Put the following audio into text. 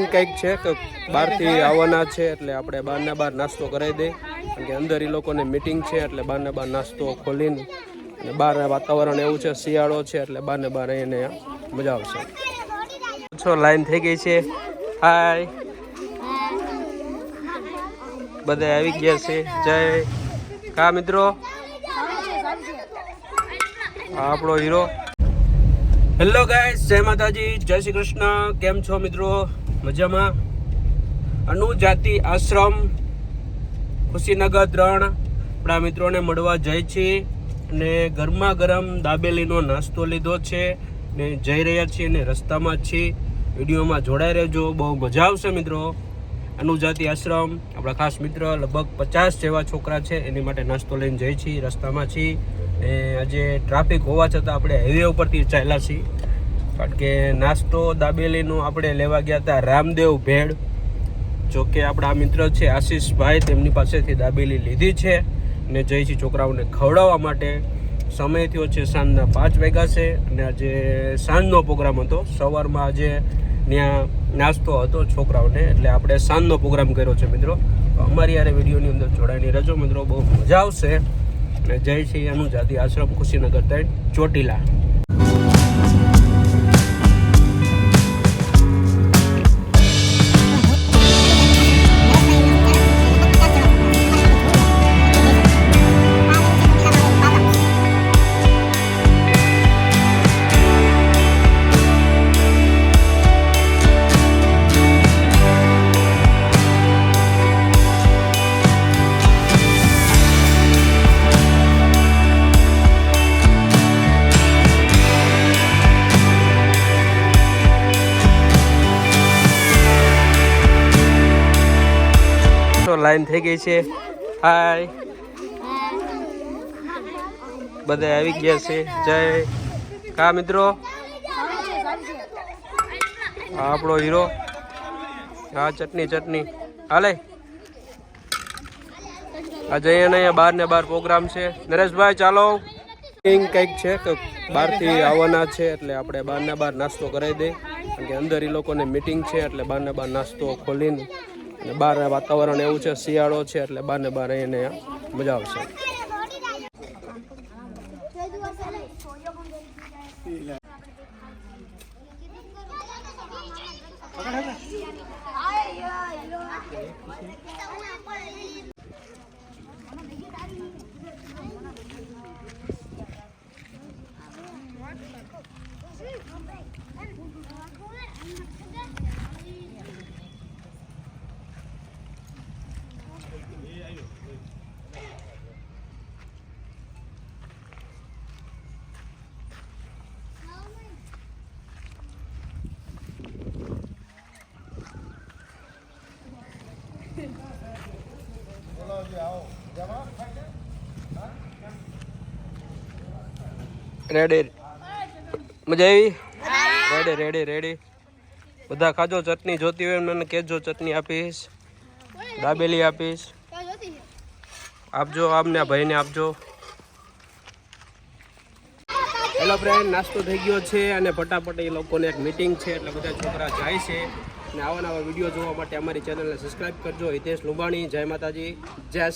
કંઈક છે કે બહારથી આવવાના છે એટલે આપણે બહારના બહાર નાસ્તો કરાવી દઈએ કારણ કે અંદર એ લોકોને મીટિંગ છે એટલે બહારના બહાર નાસ્તો ખોલીને અને બહારના વાતાવરણ એવું છે, શિયાળો છે એટલે બહારને બહાર એને મજા આવશે. છો લાઈન થઈ ગઈ છે. હાય બધા આવી ગયા છે. જય કા મિત્રો, આપણો હીરો. હેલો ગાઈસ, જય માતાજી, જય શ્રી કૃષ્ણ. કેમ છો મિત્રો? મજામાં? અનુજાતિ આશ્રમ ખુશીનગર 3 આપણા મિત્રોને મળવા જાય છીએ અને ગરમા ગરમ દાબેલીનો નાસ્તો લીધો છે ને જઈ રહ્યા છીએ ને રસ્તામાં છીએ. વિડીયોમાં જોડાઈ રહેજો, બહુ મજા આવશે મિત્રો. અનુજાતિ આશ્રમ આપણા ખાસ મિત્ર લગભગ 50 જેવા છોકરા છે, એની માટે નાસ્તો લઈને જઈએ છીએ, રસ્તામાં છીએ. ને આજે ટ્રાફિક હોવા છતાં આપણે હાઈવે ઉપરથી ચાલ્યા છીએ કારણ કે નાસ્તો દાબેલીનું આપણે લેવા ગયા હતા રામદેવ ભેળ. જો કે આપણા મિત્ર છે આશીષભાઈ, તેમની પાસેથી દાબેલી લીધી છે ને જઈ છીએ છોકરાઓને ખવડાવવા માટે. સમય થયો છે સાંજના 5 વાગ્યા છે અને આજે સાંજનો પ્રોગ્રામ હતો. સવારમાં આજે ત્યાં નાસ્તો હતો છોકરાઓને એટલે આપણે સાંજનો પ્રોગ્રામ કર્યો છે મિત્રો. અમારી યારે વિડીયોની અંદર જોડાઈને રહેજો મિત્રો, બહુ મજા આવશે. અને જય શ્રી અનુજાતિ આશ્રમ ખુશીનગર 3 ચોટીલા. લાઈન થઈ ગઈ છે. હાય બધા આવી ગયા છે. જય કા મિત્રો, આપણો હીરો. હા ચટણી હાલે. આજે અહીંયા બહાર ને બહાર પ્રોગ્રામ છે. નરેશભાઈ ચાલો. કંઈક છે કે બહારથી આવવાના છે એટલે આપણે બહારના બહાર નાસ્તો કરાવી દઈએ કારણ કે અંદર એ લોકોને મીટિંગ છે એટલે બહારના બહાર નાસ્તો ખોલીને અને બહારના વાતાવરણ એવું છે, શિયાળો છે એટલે બહારને બહાર એને મજા આવશે. રેડી મજા આવી? રેડી બધા ખાજો. ચટણી જોતી હોય મને કહેજો, ચટણી આપીશ, દાબેલી આપીશ, આપજો. આમને ભાઈને આપજો. હેલો ફ્રેન્ડ, નાસ્તો થઈ ગયો છે અને ફટાફટ એ લોકોને એક મીટિંગ છે એટલે બધા છોકરા જાય છે. અને આવા નવા વિડીયો જોવા માટે અમારી ચેનલને સબસ્ક્રાઈબ કરજો. હિતેશ લુંબાણી. જય માતાજી, જય